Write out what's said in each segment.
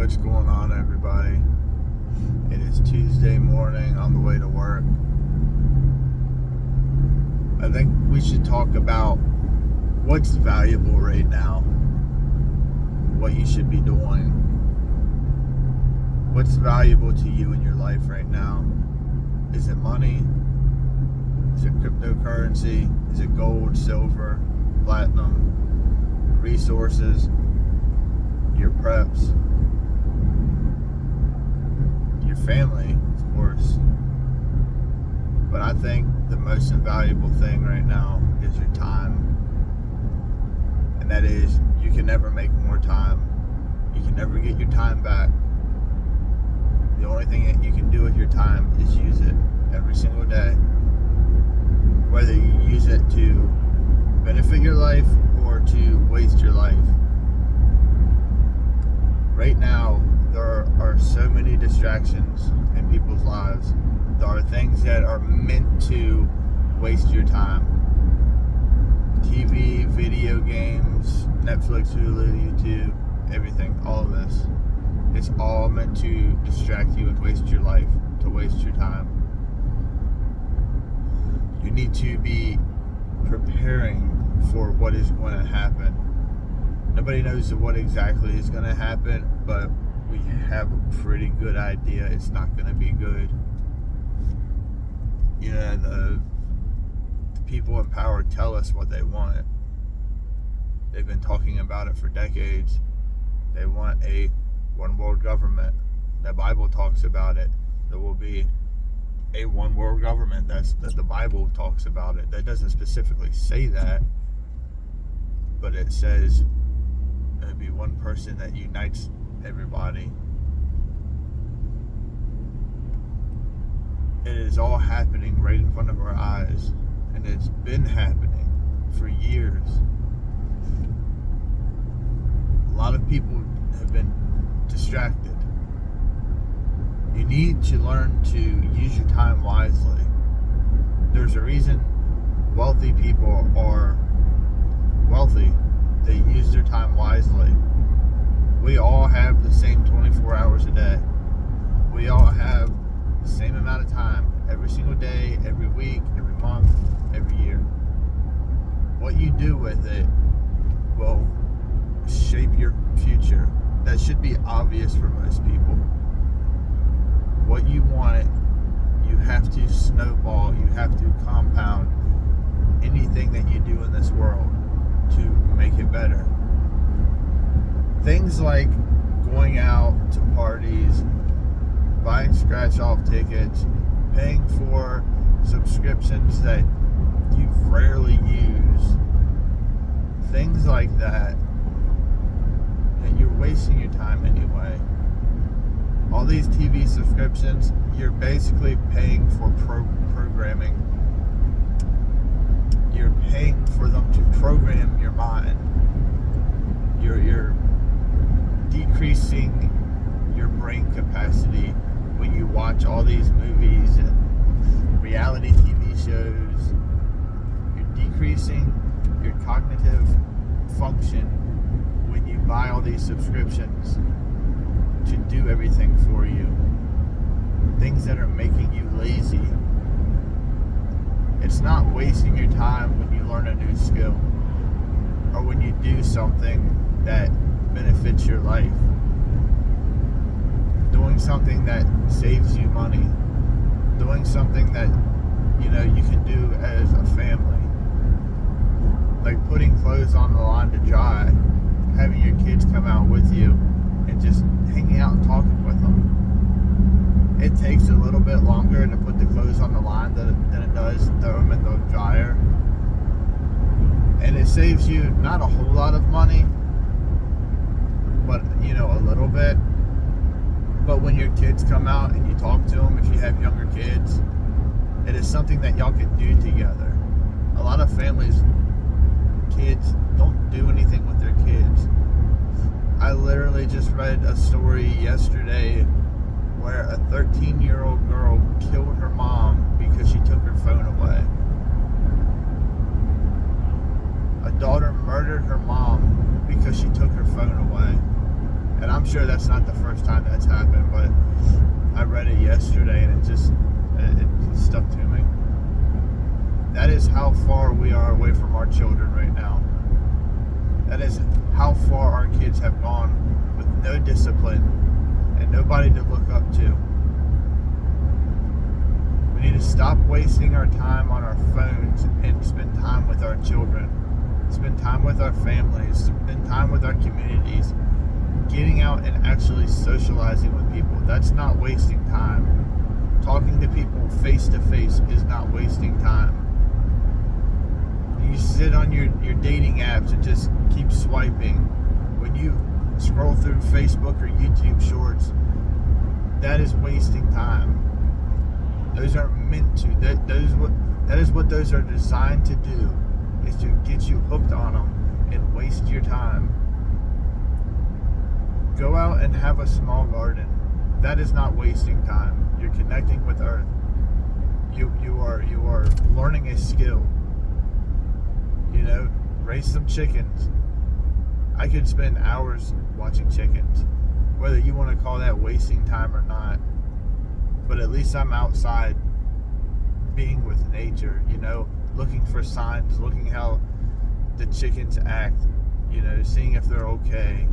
What's going on, everybody? It is Tuesday morning on the way to work. I think we should talk about what's valuable right now, what you should be doing. What's valuable to you in your life right now? Is it money? Is it cryptocurrency? Is it gold, silver, platinum, resources, your preps, your family, of course? But I think the most invaluable thing right now is your time. And that is, you can never make more time. You can never get your time back. The only thing that you can do with your time is use it every single day. Whether you use it to benefit your life or to waste your life. Right now, there are so many distractions in people's lives. There are things that are meant to waste your time. TV, video games, Netflix, Hulu, YouTube, everything, all of this. It's all meant to distract you and waste your life, to waste your time. You need to be preparing for what is going to happen. Nobody knows what exactly is going to happen, but we have a pretty good idea it's not going to be good. You know, the people in power tell us what they want. They've been talking about it for decades. They want a one world government. The Bible talks about it. There will be a one world government. That the Bible talks about it. That doesn't specifically say that, but it says it'll be one person that unites everybody. It is all happening right in front of our eyes, and it's been happening for years. A lot of people have been distracted. You need to learn to use your time wisely. There's a reason wealthy people are wealthy. They use their time wisely. We all have the same 24 hours a day. We all have the same amount of time every single day, every week, every month, every year. What you do with it will shape your future. That should be obvious for most people. What you want, you have to snowball, you have to compound anything that you do in this world to make it better. Things like going out to parties, buying scratch-off tickets, paying for subscriptions that you rarely use, things like that, and you're wasting your time anyway. All these TV subscriptions, you're basically paying for programming. You're paying for them to program your mind. You're decreasing your brain capacity when you watch all these movies and reality TV shows. You're decreasing your cognitive function when you buy all these subscriptions to do everything for you. Things that are making you lazy. It's not wasting your time when you learn a new skill or when you do something that benefits your life. Doing something that saves you money. Doing something that, you know, you can do as a family. Like putting clothes on the line to dry, having your kids come out with you, and just hanging out and talking with them. It takes a little bit longer to put the clothes on the line than it does to throw them in the dryer. And it saves you not a whole lot of money, but, you know, a little bit. But when your kids come out and you talk to them, if you have younger kids, it is something that y'all can do together. A lot of families, kids don't do anything with their kids. I literally just read a story yesterday where a 13-year-old girl killed her mom because she took her phone away. A daughter murdered her mom because she took her phone away. And I'm I'm sure that's not the first time that's happened, but I read it yesterday and it stuck to me. That is how far we are away from our children right now. That is how far our kids have gone with no discipline and nobody to look up to. We need to stop wasting our time on our phones and spend time with our children. Spend time with our families. Spend time with our communities. Getting out and actually socializing with people. That's not wasting time. Talking to people face to face is not wasting time. You sit on your dating apps and just keep swiping. When you scroll through Facebook or YouTube shorts, that is wasting time. Those aren't meant to. That is what those are designed to do, is to get you hooked on them and waste your time. Go out and have a small garden. That is not wasting time. You're connecting with Earth. You are learning a skill. Raise some chickens. I could spend hours watching chickens, whether you want to call that wasting time or not. But at least I'm outside, being with nature. Looking for signs, looking how the chickens act. Seeing if they're okay.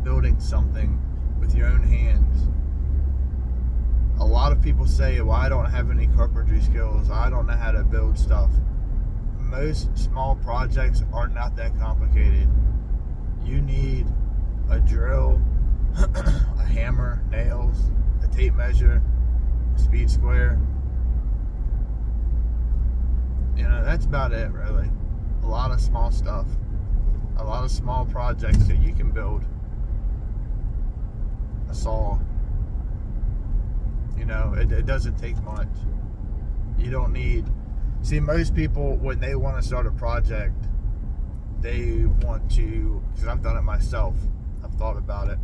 Building something with your own hands. A lot of people say, well, I don't have any carpentry skills. I don't know how to build stuff. Most small projects are not that complicated. You need a drill, a hammer, nails, a tape measure, a speed square. That's about it, really. A lot of small stuff. A lot of small projects that you can build. A saw. It doesn't take much. You don't need... See, most people, when they want to start a project, they want to... Because I've done it myself. I've thought about it.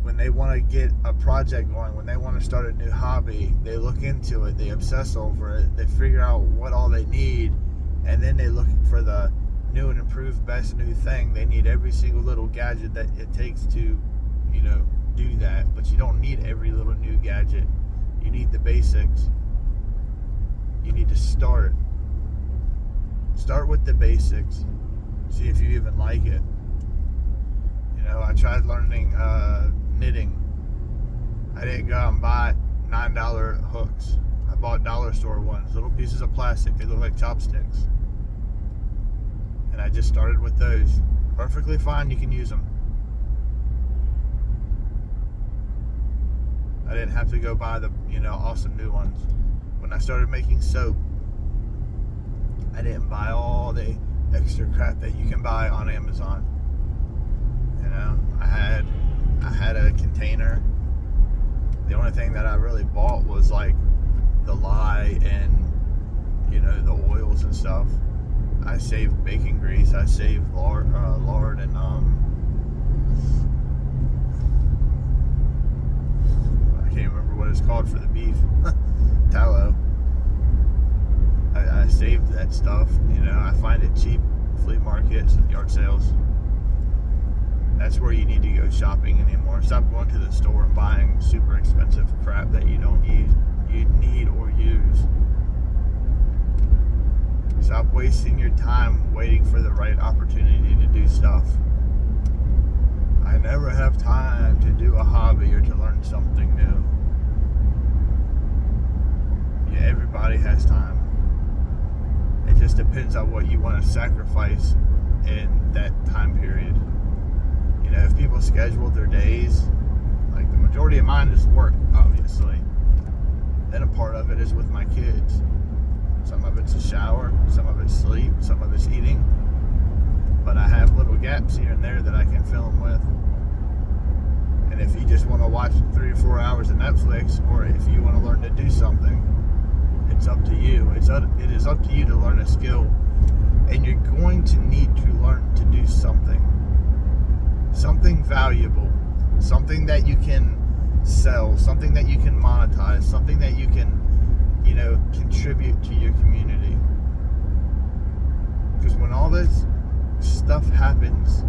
When they want to get a project going, when they want to start a new hobby, they look into it, they obsess over it, they figure out what all they need, and then they look for the new and improved best new thing. They need every single little gadget that it takes to, do that. But you don't need every little new gadget. You need the basics. You need to start. Start with the basics. See if you even like it. I tried learning knitting. I didn't go out and buy $9 hooks. I bought dollar store ones, little pieces of plastic. They look like chopsticks. And I just started with those. Perfectly fine, you can use them. I didn't have to go buy the, awesome new ones. When I started making soap, I didn't buy all the extra crap that you can buy on Amazon. I had a container. The only thing that I really bought was like the lye and the oils and stuff. I saved bacon grease. I saved lard and I can't remember what it's called for the beef. Tallow. I saved that stuff. I find it cheap. Flea markets, yard sales. That's where you need to go shopping anymore. Stop going to the store and buying super expensive crap that you don't need or use. Stop wasting your time waiting for the right opportunity to do stuff. I never have time to do a hobby or to learn something new. Yeah, everybody has time. It just depends on what you want to sacrifice in that time period. If people schedule their days, like the majority of mine is work, obviously. Then a part of it is with my kids. Some of it's a shower, some of it's sleep, some of it's eating. But I have little gaps here and there that I can film with. And if you just want to watch 3 or 4 hours of Netflix, or if you want to learn to do something, it's up to you. It is up to you to learn a skill. And you're going to need to learn to do something. Something valuable. Something that you can sell. Something that you can monetize. Something that you can, contribute to your community. Because when all this stuff happens,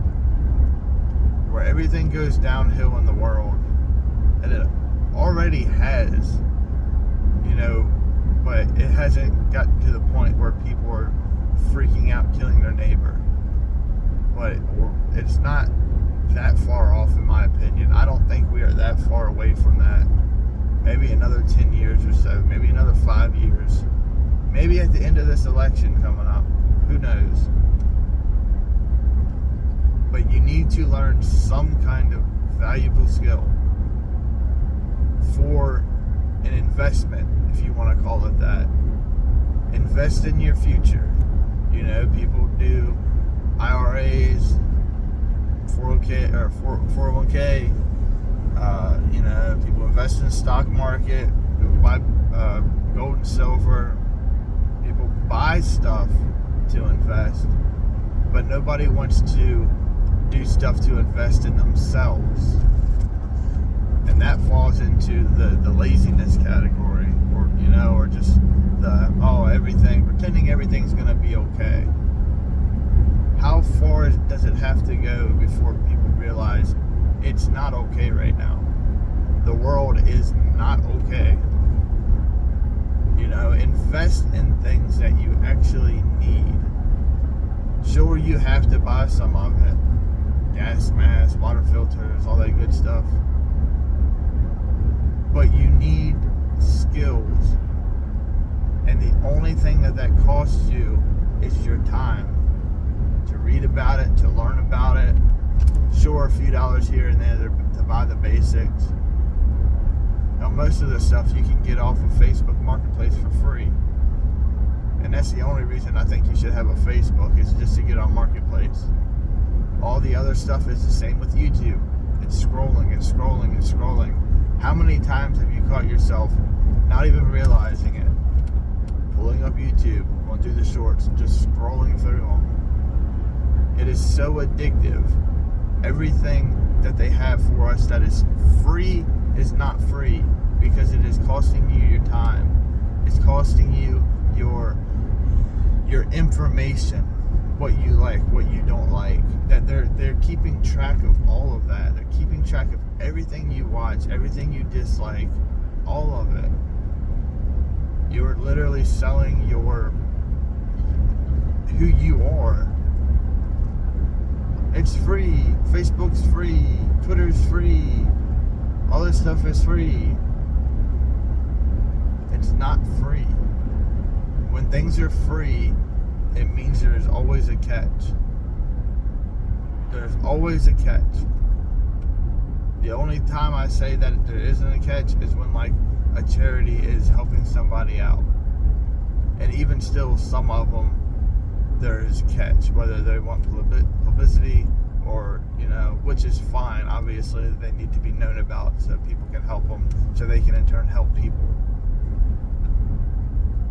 everything goes downhill in the world, and it already has, but it hasn't gotten to the point where people are freaking out killing their neighbor. But it's not that far off, in my opinion. I don't think we are that far away from that. Maybe another 10 years or so, maybe another 5 years, maybe at the end of this election coming up, who knows. But you need to learn some kind of valuable skill for an investment, if you want to call it that. Invest in your future. People do IRAs, 401k. People invest in the stock market. People buy gold and silver. People buy stuff to invest, but nobody wants to do stuff to invest in themselves. And that falls into the laziness category, or just pretending everything's going to be okay. How far does it have to go before people realize it's not okay right now? The world is not okay. Invest in things that you actually need. Sure, you have to buy some of it. Gas masks, water filters, all that good stuff. But you need skills. And the only thing that costs you is your time. To read about it, to learn about it. Sure, a few dollars here and there to buy the basics. Now, most of the stuff you can get off of Facebook Marketplace for free. And that's the only reason I think you should have a Facebook, is just to get on Marketplace. All the other stuff is the same with YouTube. It's scrolling and scrolling and scrolling. How many times have you caught yourself not even realizing it? Pulling up YouTube, going through the shorts, and just scrolling through them. It is so addictive. Everything that they have for us that is free is not free, because it is costing you your time. It's costing you your information, what you like, what you don't like. That they're keeping track of all of that. They're keeping track of everything you watch, everything you dislike, all of it. You're literally selling who you are. It's free. Facebook's free. Twitter's free. All this stuff is free. It's not free. When things are free, it means there's always a catch. There's always a catch. The only time I say that there isn't a catch is when, a charity is helping somebody out. And even still, some of them, there's catch, whether they want publicity or, which is fine. Obviously, they need to be known about so people can help them, so they can in turn help people.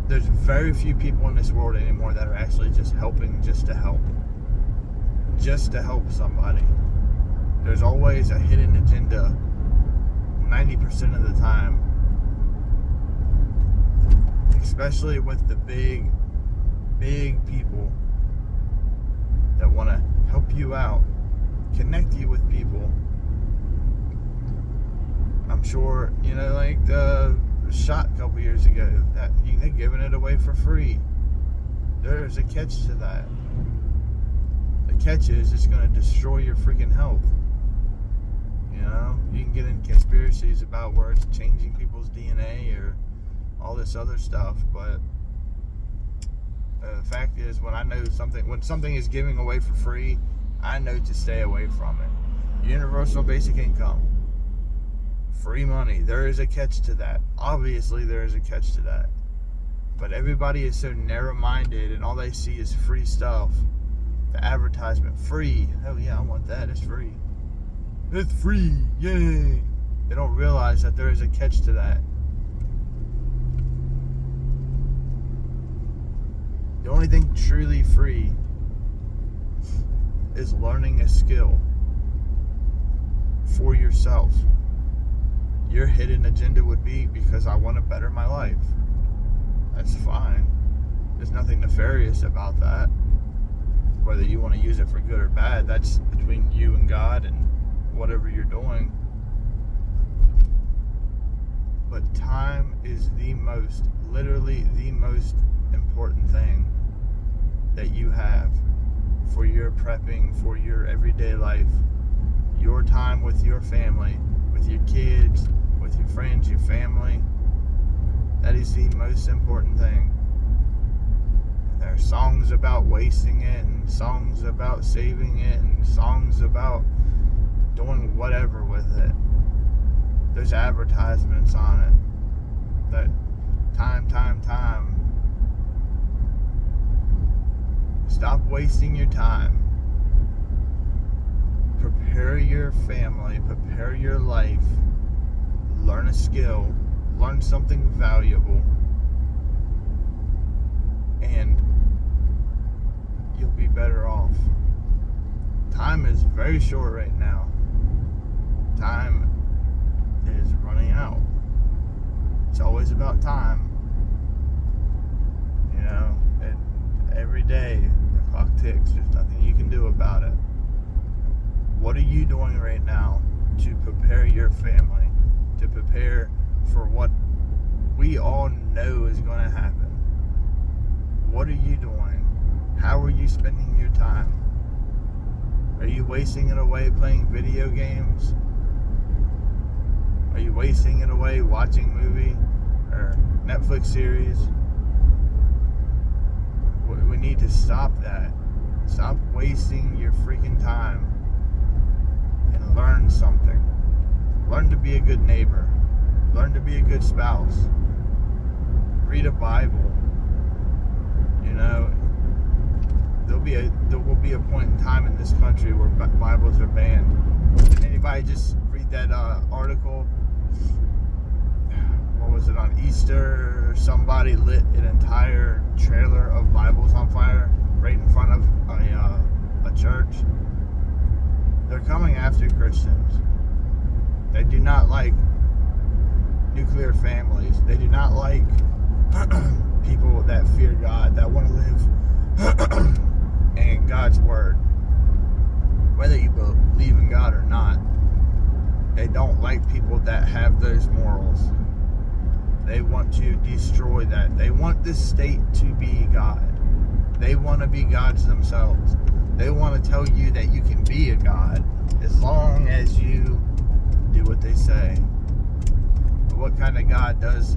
There's very few people in this world anymore that are actually just helping just to help somebody. There's always a hidden agenda 90% of the time, especially with the big people that want to help you out, connect you with people. I'm sure, the shot a couple years ago, that they're giving it away for free. There's a catch to that. The catch is it's going to destroy your freaking health. You can get in conspiracies about where it's changing people's DNA or all this other stuff, but the fact is, when something is giving away for free, I know to stay away from it. Universal basic income, free money, there is a catch to that. Obviously, there is a catch to that. But everybody is so narrow-minded, and all they see is free stuff. The advertisement, free. Oh yeah, I want that. It's free. It's free. Yay! They don't realize that there is a catch to that. The only thing truly free is learning a skill for yourself. Your hidden agenda would be because I want to better my life. That's fine. There's nothing nefarious about that. Whether you want to use it for good or bad, that's between you and God and whatever you're doing. But time is literally the most important thing that you have for your prepping, for your everyday life. Your time with your family, with your kids, with your friends, your family. That is the most important thing. And there are songs about wasting it, and songs about saving it, and songs about doing whatever with it. There's advertisements on it. That time. Stop wasting your time. Prepare your family, prepare your life, learn a skill, learn something valuable, and you'll be better off. Time is very short right now. Time is running out. It's always about time. You know, and every day the clock ticks. There's nothing you can do about it. What are you doing right now to prepare your family, to prepare for what we all know is going to happen? What are you doing? How are you spending your time? Are you wasting it away playing video games? Are you wasting it away watching movie or Netflix series? We need to stop that. Stop wasting your freaking time and learn something. Learn to be a good neighbor. Learn to be a good spouse. Read a Bible. You know, there will be a point in time in this country where Bibles are banned. Did anybody just read that article? What was it, on Easter? Somebody lit an entire trailer of Bibles on fire right in front of a church. They're coming after Christians. They do not like nuclear families. They do not like people that fear God, that want to live in God's word. Whether you believe in God or not, they don't like people that have those morals. They want to destroy that. They want this state to be God. They want to be gods themselves. They want to tell you that you can be a god as long as you do what they say. But what kind of God does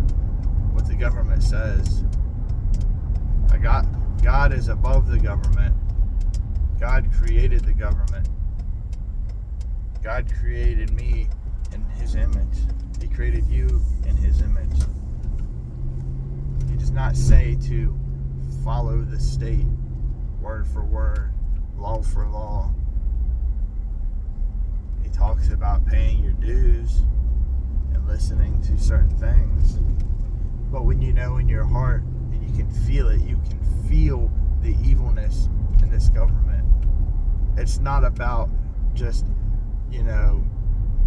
what the government says? God is above the government. God created the government. God created me in His image. He created you in His image. He does not say to follow the state word for word, law for law. He talks about paying your dues and listening to certain things. But when you know in your heart and you can feel it, you can feel the evilness in this government. It's not about just,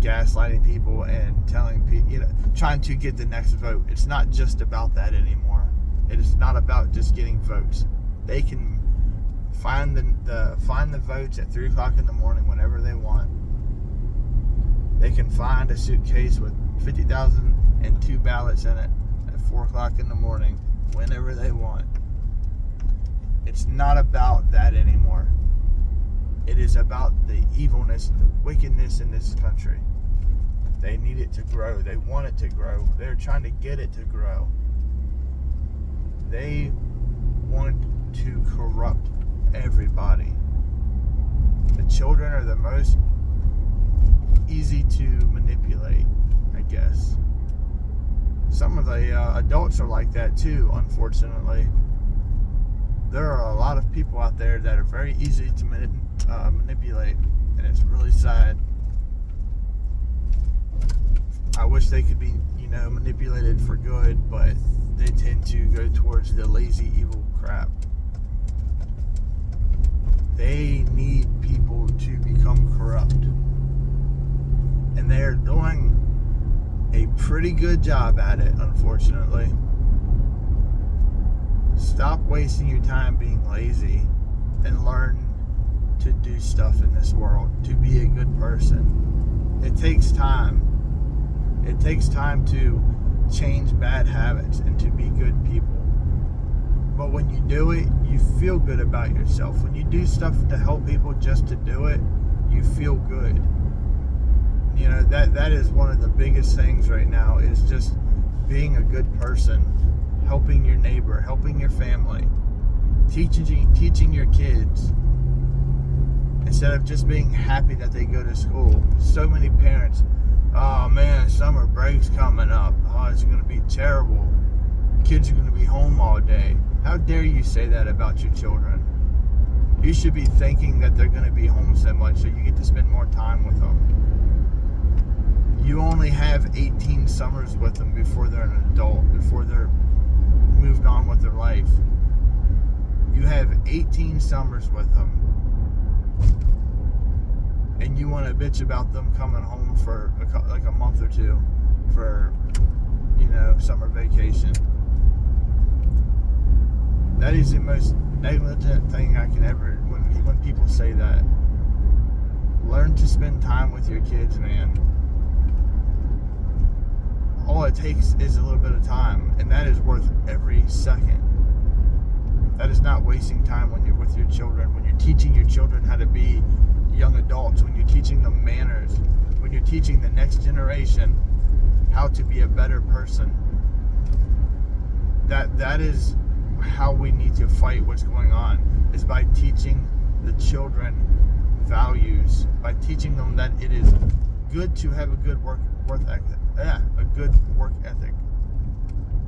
gaslighting people and telling people, trying to get the next vote. It's not just about that anymore. It is not about just getting votes. They can find the votes at 3 o'clock in the morning whenever they want. They can find a suitcase with 50,002 ballots in it at 4 o'clock in the morning whenever they want. It's not about that anymore. It is about the evilness and the wickedness in this country. They need it to grow. They want it to grow. They're trying to get it to grow. They want to corrupt everybody. The children are the most easy to manipulate, I guess. Some of the adults are like that too, unfortunately. There are a lot of people out there that are very easy to manipulate, and it's really sad. I wish they could be, manipulated for good, but they tend to go towards the lazy, evil crap. They need people to become corrupt. And they're doing a pretty good job at it, unfortunately. Stop wasting your time being lazy and learn to do stuff in this world, to be a good person. It takes time. It takes time to change bad habits and to be good people. But when you do it, you feel good about yourself. When you do stuff to help people just to do it, you feel good. You know, that is one of the biggest things right now, is just being a good person, helping your neighbor, helping your family, teaching your kids, instead of just being happy that they go to school. So many parents, oh man, summer break's coming up. Oh, it's going to be terrible. Kids are going to be home all day. How dare you say that about your children? You should be thinking that they're going to be home so much so you get to spend more time with them. You only have 18 summers with them before they're an adult, before they're moved on with their life. You have 18 summers with them. And you want to bitch about them coming home for like a month or two for, you know, summer vacation. That is the most negligent thing I can ever, when people say that. Learn to spend time with your kids, man. All it takes is a little bit of time, and that is worth every second. That is not wasting time when you're with your children, when you're teaching your children how to be young adults, when you're teaching them manners, when you're teaching the next generation how to be a better person. That is how we need to fight what's going on, is by teaching the children values, by teaching them that it is good to have a good work ethic.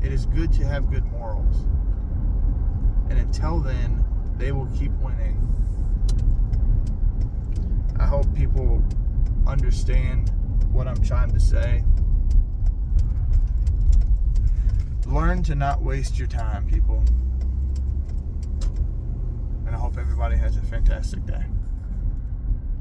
It is good to have good morals. And until then, they will keep winning. I hope people understand what I'm trying to say. Learn to not waste your time, people. And I hope everybody has a fantastic day.